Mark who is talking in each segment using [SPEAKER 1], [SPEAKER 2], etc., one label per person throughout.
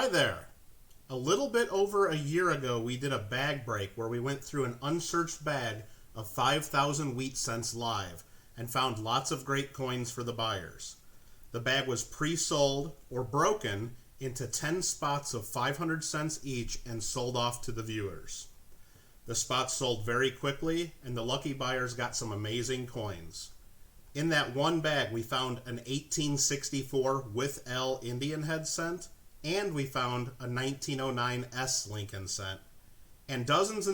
[SPEAKER 1] Hi there. A little bit over a year ago, we did a bag break where we went through an unsearched bag of 5,000 wheat cents live and found lots of great coins for the buyers. The bag was pre-sold or broken into 10 spots of 500 cents each and sold off to the viewers. The spots sold very quickly and the lucky buyers got some amazing coins. In that one bag, we found an 1864 with L Indian head cent, and we found a 1909 S Lincoln cent, and dozens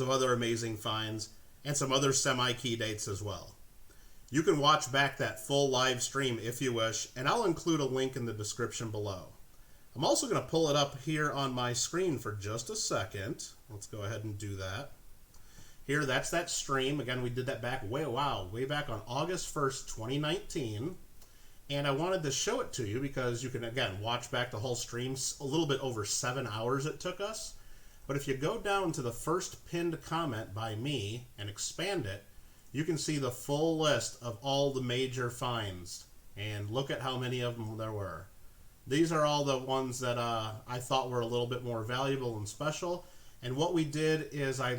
[SPEAKER 1] of other amazing finds, and some other semi-key dates as well. You can watch back that full live stream if you wish, and I'll include a link in the description below. I'm also going to pull it up here on my screen for just a second. Let's go ahead and do that. Here, that's that stream. Again, we did that back way back on August 1st, 2019. And I wanted to show it to you because you can, again, watch back the whole stream. A little bit over 7 hours it took us. But if you go down to the first pinned comment by me and expand it, you can see the full list of all the major finds. And look at how many of them there were. These are all the ones that I thought were a little bit more valuable and special. And what we did is I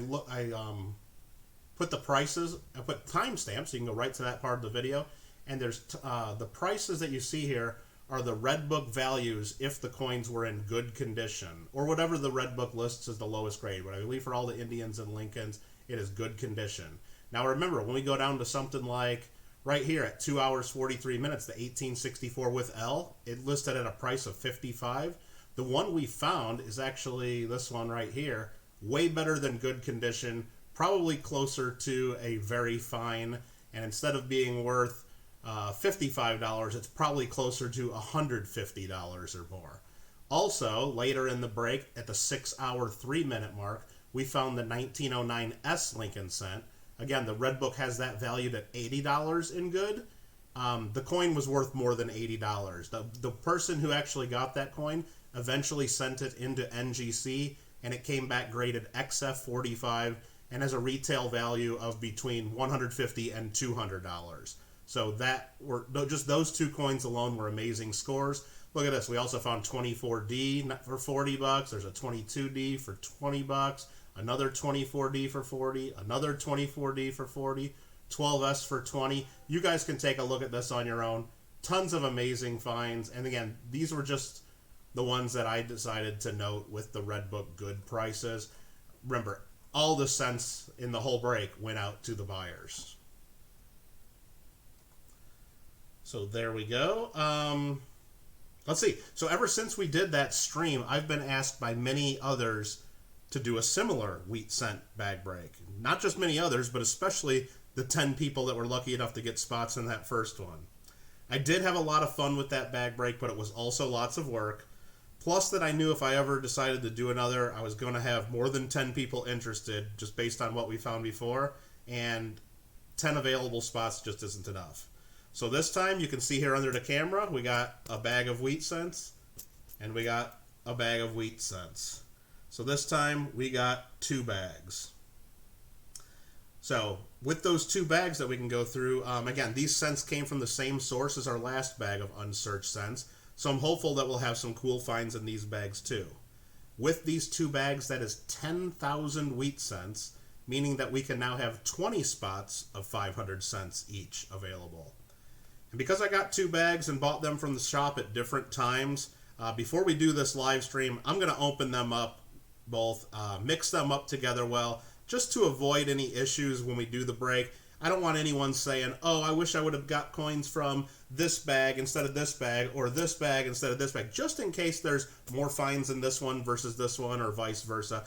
[SPEAKER 1] put the prices, I put timestamps, so you can go right to that part of the video. And there's the prices that you see here are the Red Book values if the coins were in good condition, or whatever the Red Book lists as the lowest grade. But I believe for all the Indians and Lincolns, it is good condition. Now remember, when we go down to something like right here at 2 hours 43 minutes, the 1864 with L, it listed at a price of $55. The one we found is actually this one right here, way better than good condition, probably closer to a very fine, and instead of being worth $55, it's probably closer to $150 or more. Also, later in the break, at the 6 hour 3 minute mark, we found the 1909 S Lincoln cent. Again, the Red Book has that valued at $80 in good. The coin was worth more than $80. The person who actually got that coin eventually sent it into NGC, and it came back graded XF45 and has a retail value of between $150 and $200. So that were just those two coins alone were amazing scores. Look at this. We also found 24D for $40. There's a 22D for $20. Another 24D for $40. Another 24D for $40. 12S for $20. You guys can take a look at this on your own. Tons of amazing finds. And again, these were just the ones that I decided to note with the Red Book good prices. Remember, all the cents in the whole break went out to the buyers. So there we go. Let's see. So ever since we did that stream, I've been asked by many others to do a similar wheat cent bag break. Not just many others, but especially the 10 people that were lucky enough to get spots in that first one. I did have a lot of fun with that bag break, but it was also lots of work. Plus that I knew if I ever decided to do another, I was going to have more than 10 people interested just based on what we found before, and 10 available spots just isn't enough. So this time, you can see here under the camera, we got a bag of wheat cents, and we got a bag of wheat cents. So this time, we got 2 bags. So with those 2 bags that we can go through, again, these cents came from the same source as our last bag of unsearched cents. So I'm hopeful that we'll have some cool finds in these bags too. With these 2 bags, that is 10,000 wheat cents, meaning that we can now have 20 spots of 500 cents each available. And because I got 2 bags and bought them from the shop at different times, before we do this live stream, I'm going to open them up both, mix them up together well, just to avoid any issues when we do the break. I don't want anyone saying, oh, I wish I would have got coins from this bag instead of this bag, or this bag instead of this bag, just in case there's more finds in this one versus this one, or vice versa.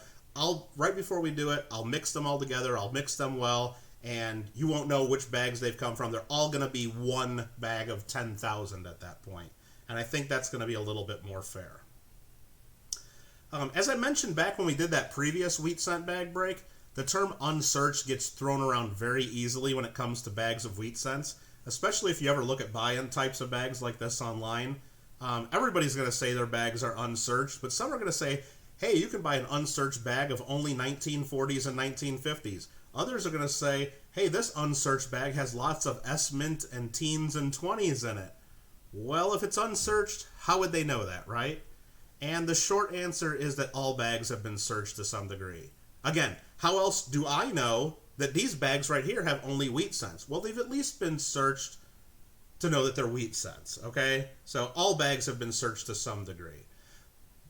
[SPEAKER 1] Right before we do it, I'll mix them all together, I'll mix them well, and you won't know which bags they've come from. They're all going to be one bag of 10,000 at that point. And I think that's going to be a little bit more fair. As I mentioned back when we did that previous wheat cent bag break, the term unsearched gets thrown around very easily when it comes to bags of wheat cents, especially if you ever look at buy-in types of bags like this online. Everybody's going to say their bags are unsearched, but some are going to say, hey, you can buy an unsearched bag of only 1940s and 1950s. Others are going to say, hey, this unsearched bag has lots of S-Mint and teens and 20s in it. Well, if it's unsearched, how would they know that, right? And the short answer is that all bags have been searched to some degree. Again, how else do I know that these bags right here have only wheat cents? Well, they've at least been searched to know that they're wheat cents, okay? So all bags have been searched to some degree.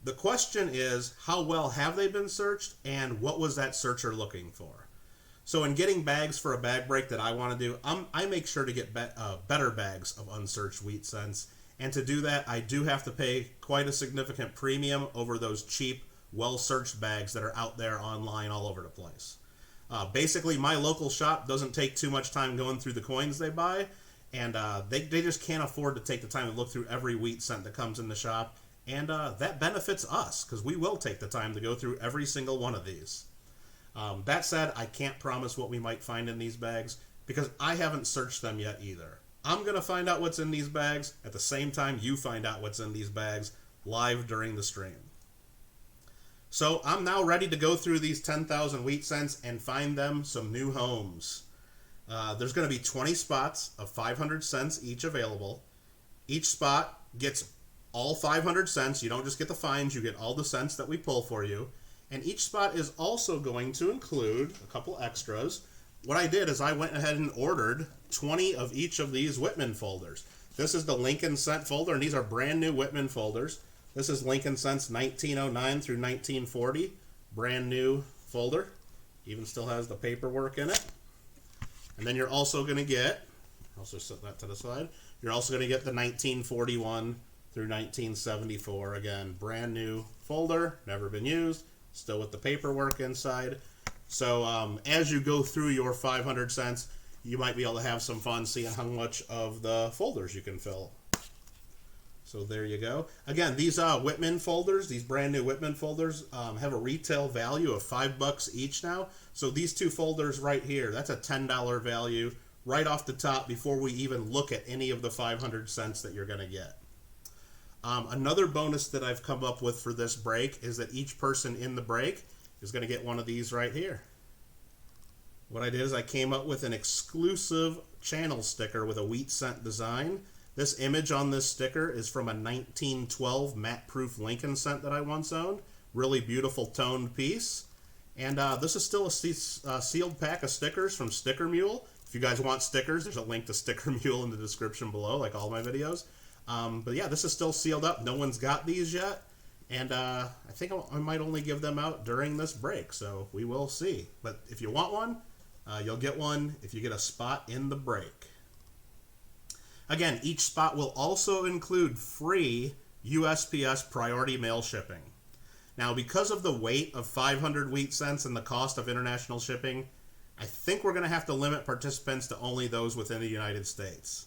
[SPEAKER 1] The question is, how well have they been searched, and what was that searcher looking for? So in getting bags for a bag break that I want to do, I make sure to get better bags of unsearched wheat cents. And to do that, I do have to pay quite a significant premium over those cheap, well-searched bags that are out there online all over the place. Basically, my local shop doesn't take too much time going through the coins they buy, and they just can't afford to take the time to look through every wheat cent that comes in the shop, and that benefits us, because we will take the time to go through every single one of these. That said, I can't promise what we might find in these bags, because I haven't searched them yet either. I'm going to find out what's in these bags at the same time you find out what's in these bags live during the stream. So I'm now ready to go through these 10,000 wheat cents and find them some new homes. There's going to be 20 spots of 500 cents each available. Each spot gets all 500 cents. You don't just get the fines, you get all the cents that we pull for you. And each spot is also going to include a couple extras. What I did is I went ahead and ordered 20 of each of these Whitman folders. This is the Lincoln Cent folder, and these are brand new Whitman folders. This is Lincoln Cent's 1909 through 1940, brand new folder. Even still has the paperwork in it. And then you're also going to get, I'll just set that to the side, you're also going to get the 1941 through 1974, again, brand new folder, never been used, still with the paperwork inside. So as you go through your 500 cents, you might be able to have some fun seeing how much of the folders you can fill. So there you go. Again, these Whitman folders, these brand new Whitman folders, have a retail value of $5 each now. So these two folders right here, that's a $10 value right off the top before we even look at any of the 500 cents that you're going to get. Another bonus that I've come up with for this break is that each person in the break is going to get one of these right here. What I did is I came up with an exclusive channel sticker with a wheat cent design. This image on this sticker is from a 1912 matte-proof Lincoln Cent that I once owned. Really beautiful toned piece. And this is still a sealed pack of stickers from Sticker Mule. If you guys want stickers, there's a link to Sticker Mule in the description below, like all my videos. But yeah, this is still sealed up. No one's got these yet. And I think I might only give them out during this break, so we will see. But if you want one, you'll get one if you get a spot in the break. Again, each spot will also include free USPS Priority Mail shipping. Now, because of the weight of 500 wheat cents and the cost of international shipping, I think we're going to have to limit participants to only those within the United States.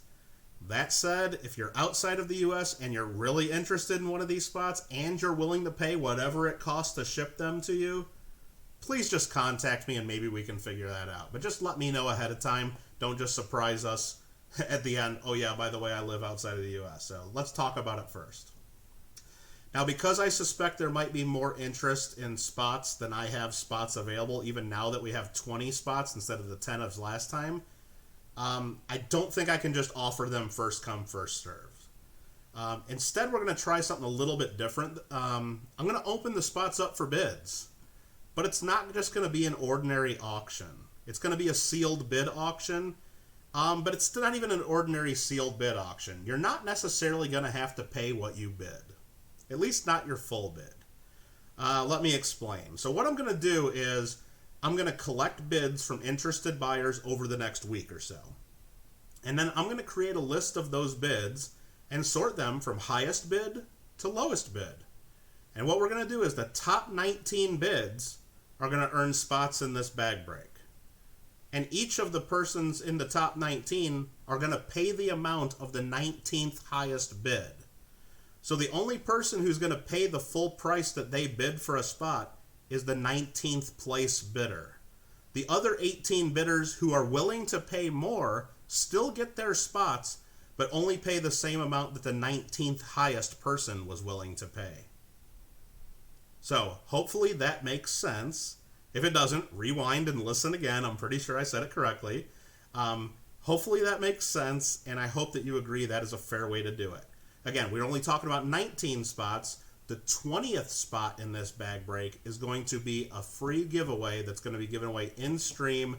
[SPEAKER 1] That said, if you're outside of the U.S. and you're really interested in one of these spots and you're willing to pay whatever it costs to ship them to you, please just contact me and maybe we can figure that out. But just let me know ahead of time. Don't just surprise us at the end. Oh yeah, by the way, I live outside of the U.S. So let's talk about it first. Now, because I suspect there might be more interest in spots than I have spots available, even now that we have 20 spots instead of the 10 of last time, I don't think I can just offer them first come, first serve. Instead, we're going to try something a little bit different. I'm going to open the spots up for bids. But it's not just going to be an ordinary auction. It's going to be a sealed bid auction. But it's not even an ordinary sealed bid auction. You're not necessarily going to have to pay what you bid. At least not your full bid. Let me explain. So what I'm going to do is I'm going to collect bids from interested buyers over the next week or so. And then I'm going to create a list of those bids and sort them from highest bid to lowest bid. And what we're going to do is the top 19 bids are going to earn spots in this bag break. And each of the persons in the top 19 are going to pay the amount of the 19th highest bid. So the only person who's going to pay the full price that they bid for a spot is the 19th place bidder. The other 18 bidders who are willing to pay more still get their spots, but only pay the same amount that the 19th highest person was willing to pay. So hopefully that makes sense. If it doesn't, rewind and listen again. I'm pretty sure I said it correctly. Hopefully that makes sense, and I hope that you agree that is a fair way to do it. Again, we're only talking about 19 spots. The 20th spot in this bag break is going to be a free giveaway that's going to be given away in stream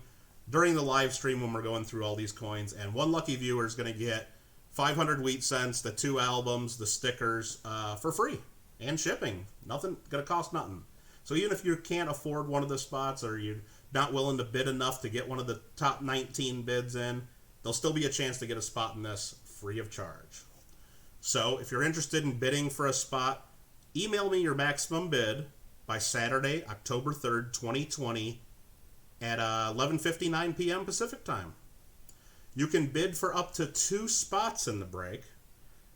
[SPEAKER 1] during the live stream when we're going through all these coins. And one lucky viewer is going to get 500 wheat cents, the 2 albums, the stickers for free and shipping. Nothing going to cost nothing. So even if you can't afford one of the spots or you're not willing to bid enough to get one of the top 19 bids in, there'll still be a chance to get a spot in this free of charge. So if you're interested in bidding for a spot, email me your maximum bid by Saturday, October 3rd, 2020 at 11:59 p.m. Pacific time. You can bid for up to 2 spots in the break.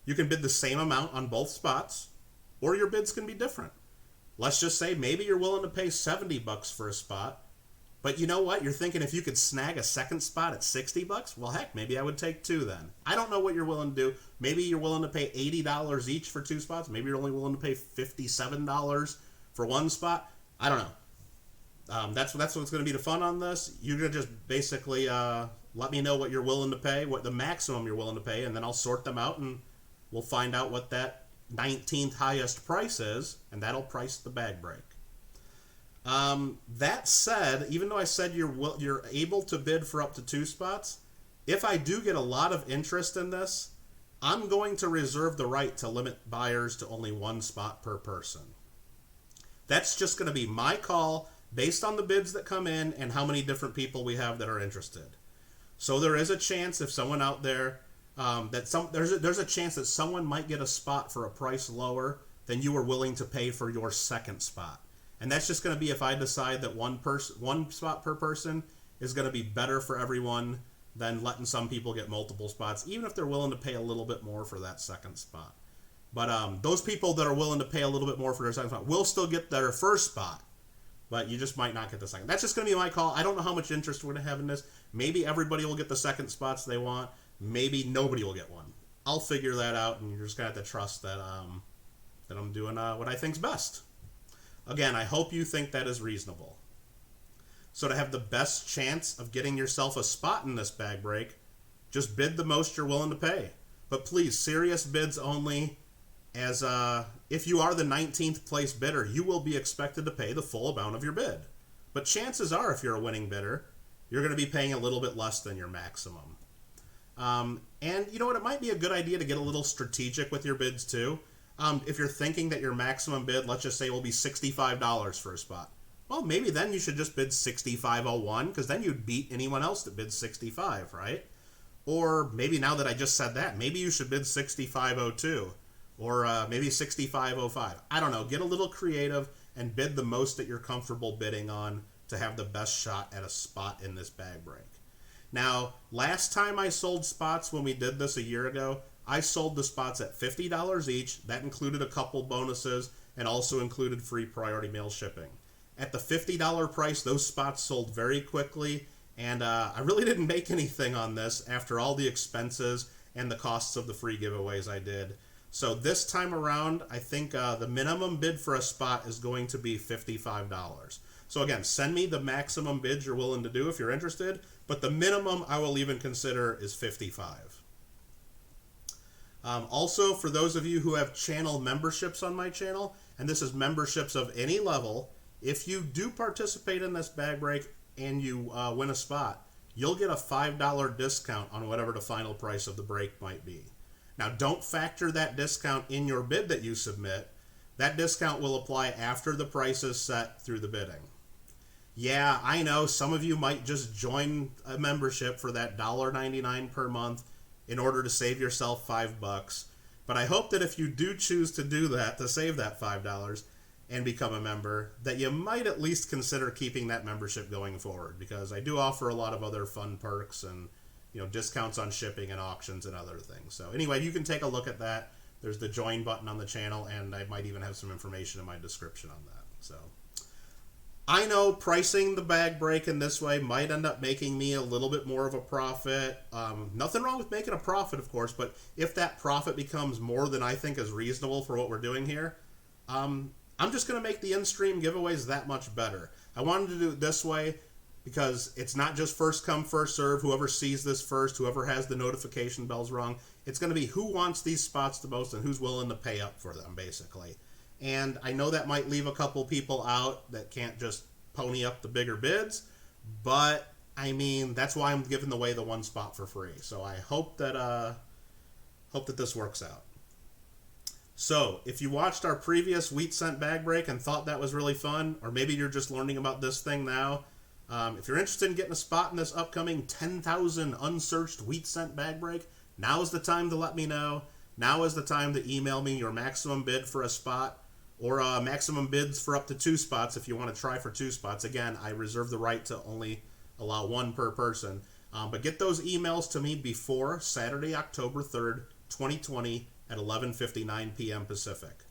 [SPEAKER 1] You can bid the same amount on both spots, or your bids can be different. Let's just say maybe you're willing to pay $70 for a spot, but you know what? You're thinking if you could snag a second spot at $60, well, heck, maybe I would take 2 then. I don't know what you're willing to do. Maybe you're willing to pay $80 each for 2 spots. Maybe you're only willing to pay $57 for 1 spot. I don't know. That's what's going to be the fun on this. You're going to just basically let me know what you're willing to pay, what the maximum you're willing to pay, and then I'll sort them out, and we'll find out what that 19th highest price is, and that'll price the bag break. That said, even though I said you're able to bid for up to 2 spots, if I do get a lot of interest in this, I'm going to reserve the right to limit buyers to only 1 spot per person. That's just going to be my call based on the bids that come in and how many different people we have that are interested. So there is a chance if someone out there there's a chance that someone might get a spot for a price lower than you were willing to pay for your second spot. And that's just going to be if I decide that one spot per person is going to be better for everyone than letting some people get multiple spots, even if they're willing to pay a little bit more for that second spot. But those people that are willing to pay a little bit more for their second spot will still get their first spot, but you just might not get the second. That's just going to be my call. I don't know how much interest we're going to have in this. Maybe everybody will get the second spots they want. Maybe nobody will get one. I'll figure that out, and you're just going to have to trust that I'm doing what I think's best. Again, I hope you think that is reasonable. So to have the best chance of getting yourself a spot in this bag break, just bid the most you're willing to pay. But please, serious bids only, as if you are the 19th place bidder, you will be expected to pay the full amount of your bid. But chances are, if you're a winning bidder, you're going to be paying a little bit less than your maximum. And you know what? It might be a good idea to get a little strategic with your bids too. If you're thinking that your maximum bid, let's just say, will be $65 for a spot. Well, maybe then you should just bid $65.01, because then you'd beat anyone else that bids $65, right? Or maybe now that I just said that, maybe you should bid $65.02, or maybe $65.05. I don't know. Get a little creative and bid the most that you're comfortable bidding on to have the best shot at a spot in this bag break. Now, last time I sold spots when we did this a year ago, I sold the spots at $50 each. That included a couple bonuses and also included free priority mail shipping. At the $50 price, those spots sold very quickly, and I really didn't make anything on this after all the expenses and the costs of the free giveaways I did. So this time around, I think the minimum bid for a spot is going to be $55. So again, send me the maximum bids you're willing to do if you're interested, but the minimum I will even consider is $55. Also, for those of you who have channel memberships on my channel, and this is memberships of any level, if you do participate in this bag break and you win a spot, you'll get a $5 discount on whatever the final price of the break might be. Now, don't factor that discount in your bid that you submit. That discount will apply after the price is set through the bidding. Yeah, I know some of you might just join a membership for that $1.99 per month in order to save yourself $5. But I hope that if you do choose to do that, to save that $5 and become a member, that you might at least consider keeping that membership going forward, because I do offer a lot of other fun perks and discounts on shipping and auctions and other things. So anyway, you can take a look at that. There's the join button on the channel, and I might even have some information in my description on that. So I know pricing the bag break in this way might end up making me a little bit more of a profit. Nothing wrong with making a profit, of course, but if that profit becomes more than I think is reasonable for what we're doing here, I'm just going to make the in-stream giveaways that much better. I wanted to do it this way because it's not just first come, first serve. Whoever sees this first, whoever has the notification bells rung, it's going to be who wants these spots the most and who's willing to pay up for them, basically. And I know that might leave a couple people out that can't just pony up the bigger bids, but I mean, that's why I'm giving away the one spot for free. So I hope that this works out. So, if you watched our previous wheat cent bag break and thought that was really fun, or maybe you're just learning about this thing now, if you're interested in getting a spot in this upcoming 10,000 unsearched wheat cent bag break, now is the time to let me know. Now is the time to email me your maximum bid for a spot, or maximum bids for up to 2 spots if you want to try for 2 spots. Again, I reserve the right to only allow 1 per person. But get those emails to me before Saturday, October 3rd, 2020 at 11:59 p.m. Pacific.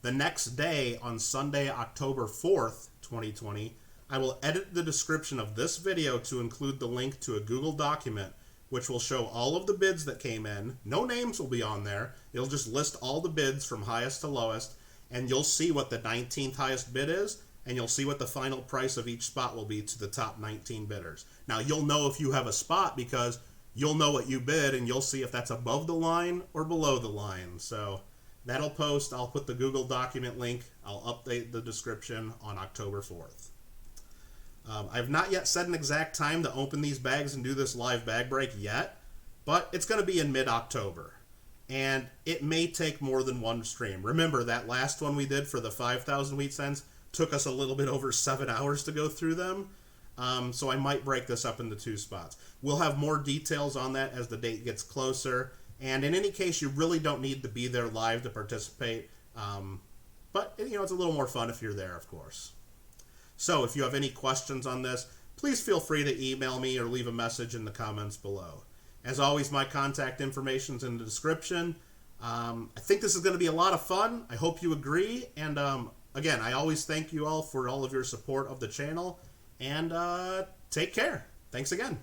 [SPEAKER 1] The next day, on Sunday, October 4th, 2020, I will edit the description of this video to include the link to a Google document which will show all of the bids that came in. No names will be on there. It'll just list all the bids from highest to lowest, and you'll see what the 19th highest bid is, and you'll see what the final price of each spot will be to the top 19 bidders. Now, you'll know if you have a spot because you'll know what you bid, and you'll see if that's above the line or below the line. So that'll post. I'll put the Google document link. I'll update the description on October 4th. I've not yet set an exact time to open these bags and do this live bag break yet, but it's going to be in mid-October. And it may take more than one stream. Remember, that last one we did for the 5,000 wheat cents took us a little bit over 7 hours to go through them. So I might break this up into 2 spots. We'll have more details on that as the date gets closer. And in any case, you really don't need to be there live to participate. But, you know, it's a little more fun if you're there, of course. So if you have any questions on this, please feel free to email me or leave a message in the comments below. As always, my contact information is in the description. I think this is going to be a lot of fun. I hope you agree. And again, I always thank you all for all of your support of the channel. And take care. Thanks again.